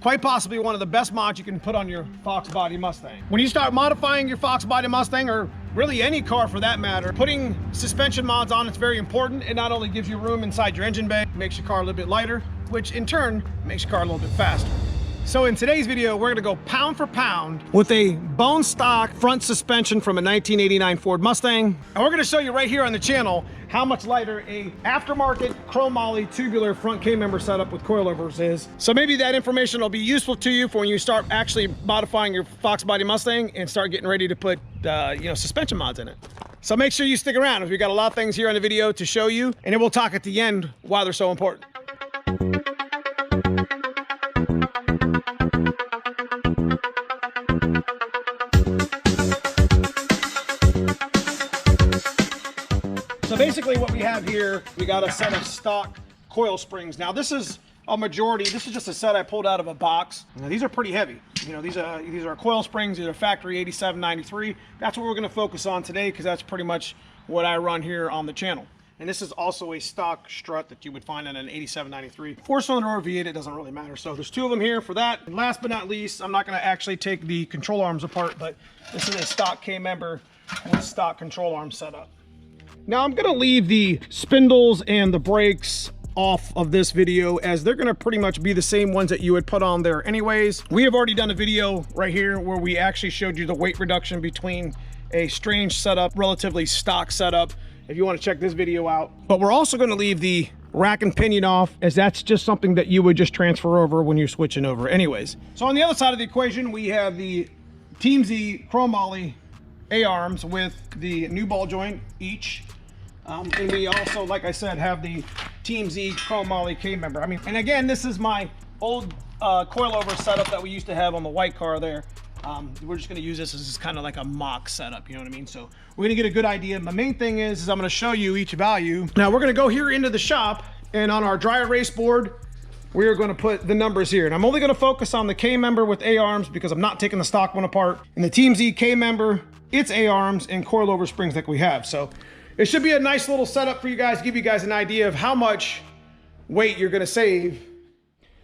quite possibly one of the best mods you can put on your foxbody Mustang. When you start modifying your foxbody Mustang, or really any car for that matter, putting suspension mods on, it's very important. It not only gives you room inside your engine bay, makes your car a little bit lighter, which in turn makes your car a little bit faster. So in today's video, we're gonna go pound for pound with a bone stock front suspension from a 1989 Ford Mustang. And we're gonna show you right here on the channel how much lighter a aftermarket chromoly tubular front K-member setup with coilovers is. So maybe that information will be useful to you for when you start actually modifying your foxbody Mustang and start getting ready to put suspension mods in it. So make sure you stick around, because we got a lot of things here on the video to show you, and then we'll talk at the end why they're so important. So basically what we have here, we got a set of stock coil springs. Now this is a majority, this is just a set I pulled out of a box. Now these are pretty heavy. These are coil springs, these are factory 8793. That's what we're gonna focus on today, because that's pretty much what I run here on the channel. And this is also a stock strut that you would find in an 8793. 4-cylinder or V8, it doesn't really matter. So there's two of them here for that. And last but not least, I'm not gonna actually take the control arms apart, but this is a stock K-member with stock control arms set up. Now I'm gonna leave the spindles and the brakes off of this video, as they're gonna pretty much be the same ones that you would put on there anyways. We have already done a video right here where we actually showed you the weight reduction between a strange setup, relatively stock setup, if you want to check this video out. But we're also gonna leave the rack and pinion off, as that's just something that you would just transfer over when you're switching over anyways. So on the other side of the equation, we have the Team Z chromoly A-arms with the new ball joint each. And we also, like I said, have the Team Z chromoly K-member. And again, this is my old coilover setup that we used to have on the white car there. We're just gonna use this as kind of like a mock setup, you know what I mean? So we're gonna get a good idea. My main thing is I'm gonna show you each value. Now we're gonna go here into the shop, and on our dry erase board, we are gonna put the numbers here. And I'm only gonna focus on the K-member with A-arms, because I'm not taking the stock one apart. And the Team Z K-member, it's A-arms and coilover springs that we have. So it should be a nice little setup for you guys, give you guys an idea of how much weight you're gonna save.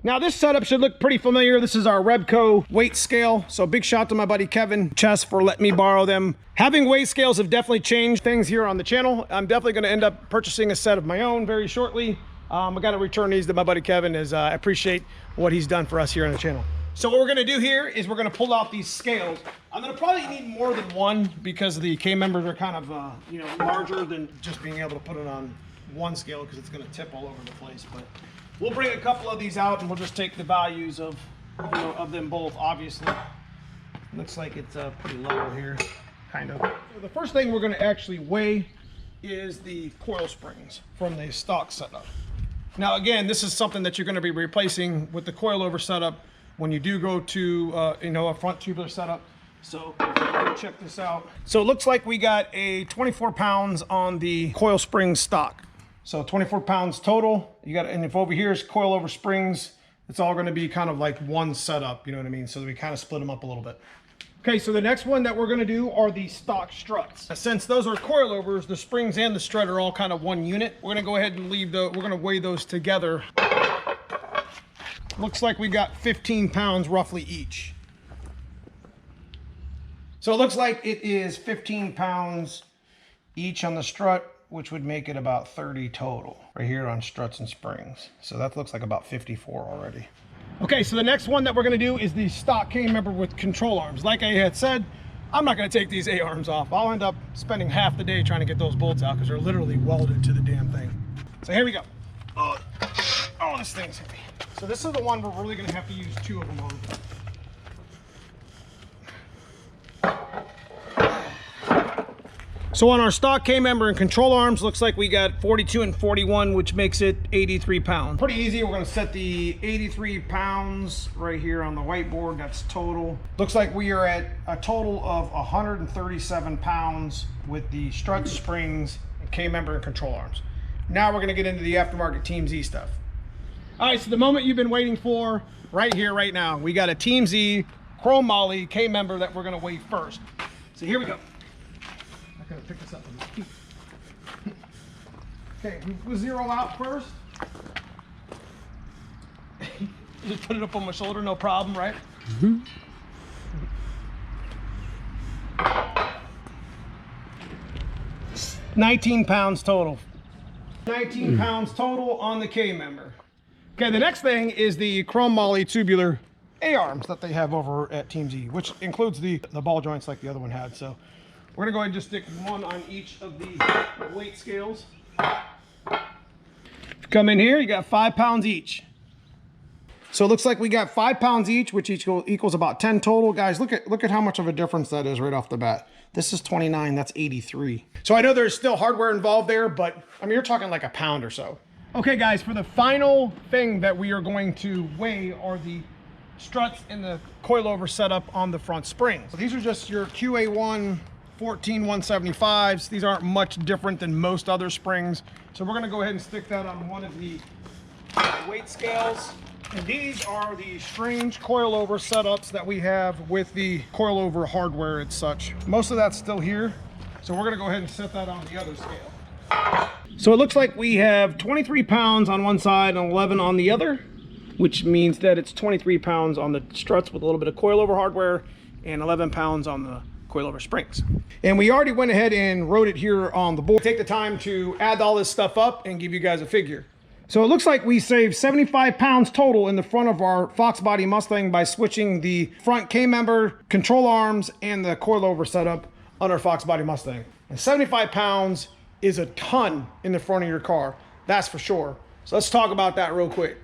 Now this setup should look pretty familiar. This is our Rebco weight scale. So big shout to my buddy Kevin Chess for letting me borrow them. Having weight scales have definitely changed things here on the channel. I'm definitely gonna end up purchasing a set of my own very shortly. I gotta return these to my buddy Kevin, as I appreciate what he's done for us here on the channel. So what we're gonna do here is we're gonna pull out these scales. I'm gonna probably need more than one, because the K-members are kind of larger than just being able to put it on one scale, because it's gonna tip all over the place. But we'll bring a couple of these out and we'll just take the values of them both, obviously. Looks like it's pretty level here, kind of. So the first thing we're gonna actually weigh is the coil springs from the stock setup. Now again, this is something that you're gonna be replacing with the coilover setup when you do go to a front tubular setup. So check this out. So it looks like we got a 24 pounds on the coil spring stock. So 24 pounds total. You got, and if over here is coilover springs, it's all going to be kind of like one setup, you know what I mean? So we kind of split them up a little bit. Okay, so the next one that we're going to do are the stock struts. Since those are coilovers, the springs and the strut are all kind of one unit. We're going to go ahead and we're going to weigh those together. Looks like we got 15 pounds roughly each. So it looks like it is 15 pounds each on the strut, which would make it about 30 total right here on struts and springs. So that looks like about 54 already. Okay, so the next one that we're gonna do is the stock K-member with control arms. Like I had said, I'm not gonna take these A-arms off. I'll end up spending half the day trying to get those bolts out, because they're literally welded to the damn thing. So here we go. Oh, this thing's heavy. So this is the one we're really gonna have to use two of them on. So on our stock K-member and control arms, looks like we got 42 and 41, which makes it 83 pounds. Pretty easy. We're gonna set the 83 pounds right here on the whiteboard. That's total. Looks like we are at a total of 137 pounds with the strut, springs, K-member and control arms. Now we're gonna get into the aftermarket Team Z stuff. All right, so the moment you've been waiting for, right here, right now, we got a Team Z chromoly K-member that we're gonna weigh first. So here we go. I gotta pick this up on my feet. Okay, we'll zero out first. Just put it up on my shoulder, no problem, right? 19 pounds total. 19 pounds total on the K member. Okay, the next thing is the chrome moly tubular A-arms that they have over at Team Z, which includes the ball joints like the other one had. So we're gonna go ahead and just stick one on each of the weight scales. Come in here, you got 5 pounds each. So it looks like we got 5 pounds each, which equals about 10 total. Guys, look at how much of a difference that is right off the bat. This is 29, that's 83. So I know there's still hardware involved there, but I mean, you're talking like a pound or so. Okay guys, for the final thing that we are going to weigh are the struts and the coilover setup on the front springs. So these are just your QA1 14175s. These aren't much different than most other springs. So we're gonna go ahead and stick that on one of the weight scales. And these are the strange coilover setups that we have with the coilover hardware and such. Most of that's still here. So we're gonna go ahead and set that on the other scale. So it looks like we have 23 pounds on one side and 11 on the other, which means that it's 23 pounds on the struts with a little bit of coilover hardware and 11 pounds on the coilover springs. And we already went ahead and wrote it here on the board. Take the time to add all this stuff up and give you guys a figure. So it looks like we saved 75 pounds total in the front of our foxbody Mustang by switching the front K-member, control arms, and the coilover setup on our foxbody Mustang. And 75 pounds is a ton in the front of your car, that's for sure. So let's talk about that real quick.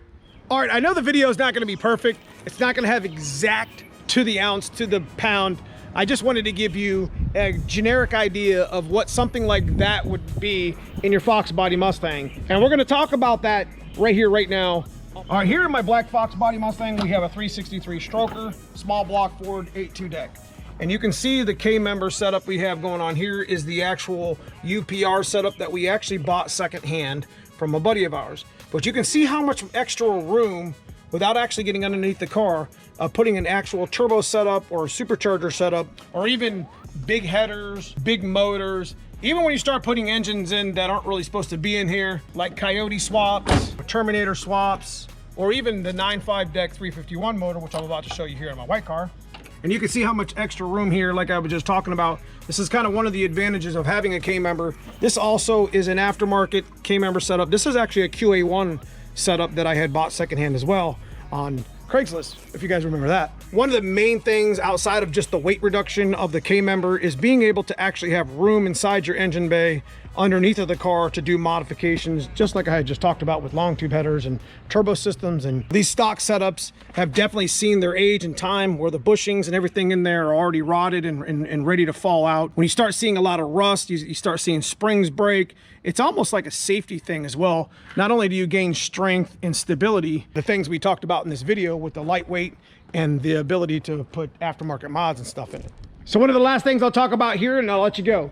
All right, I know the video is not gonna be perfect. It's not gonna have exact to the ounce, to the pound. I just wanted to give you a generic idea of what something like that would be in your foxbody Mustang. And we're gonna talk about that right here, right now. All right, here in my black foxbody Mustang, we have a 363 stroker, small block Ford 8.2 deck. And you can see the K-member setup we have going on here is the actual UPR setup that we actually bought secondhand from a buddy of ours. But you can see how much extra room, without actually getting underneath the car, putting an actual turbo setup or supercharger setup, or even big headers, big motors. Even when you start putting engines in that aren't really supposed to be in here, like Coyote swaps, Terminator swaps, or even the 9.5 deck 351 motor, which I'm about to show you here in my white car. And you can see how much extra room here, like I was just talking about. This is kind of one of the advantages of having a K-member. This also is an aftermarket K-member setup. This is actually a QA1 setup that I had bought secondhand as well on Craigslist, if you guys remember that. One of the main things outside of just the weight reduction of the K-member is being able to actually have room inside your engine bay underneath of the car to do modifications, just like I had just talked about with long tube headers and turbo systems. And these stock setups have definitely seen their age and time, where the bushings and everything in there are already rotted and ready to fall out. When you start seeing a lot of rust, you start seeing springs break. It's almost like a safety thing as well. Not only do you gain strength and stability, the things we talked about in this video with the lightweight and the ability to put aftermarket mods and stuff in it. So one of the last things I'll talk about here, and I'll let you go.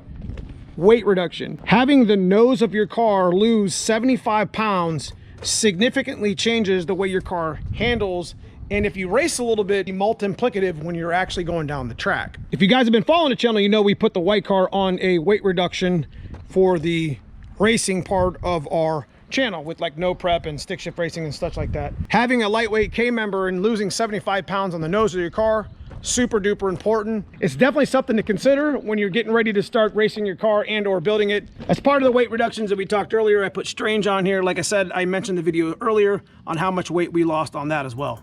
Weight reduction. Having the nose of your car lose 75 pounds significantly changes the way your car handles. And if you race a little bit, multiplicative when you're actually going down the track. If you guys have been following the channel, you know we put the white car on a weight reduction for the racing part of our channel with like no prep and stick shift racing and such like that. Having a lightweight K-member and losing 75 pounds on the nose of your car, super duper important. It's definitely something to consider when you're getting ready to start racing your car and or building it. As part of the weight reductions that we talked earlier, I put strange on here. Like I said, I mentioned the video earlier on how much weight we lost on that as well.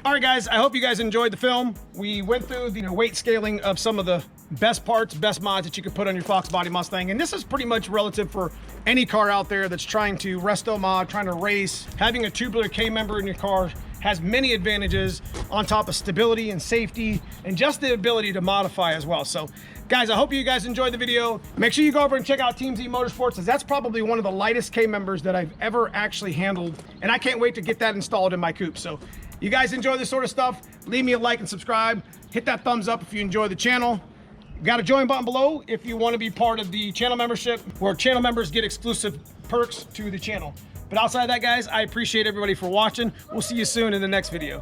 All right, guys, I hope you guys enjoyed the film. We went through the weight scaling of some of the best parts, best mods that you could put on your foxbody Mustang. And this is pretty much relative for any car out there that's trying to resto mod, trying to race. Having a tubular K-member in your car has many advantages on top of stability and safety and just the ability to modify as well. So guys, I hope you guys enjoyed the video. Make sure you go over and check out Team Z Motorsports, as that's probably one of the lightest K-members that I've ever actually handled. And I can't wait to get that installed in my coupe. So you guys enjoy this sort of stuff, leave me a like and subscribe. Hit that thumbs up if you enjoy the channel. Got a join button below if you want to be part of the channel membership, where channel members get exclusive perks to the channel. But outside of that, guys, I appreciate everybody for watching. We'll see you soon in the next video.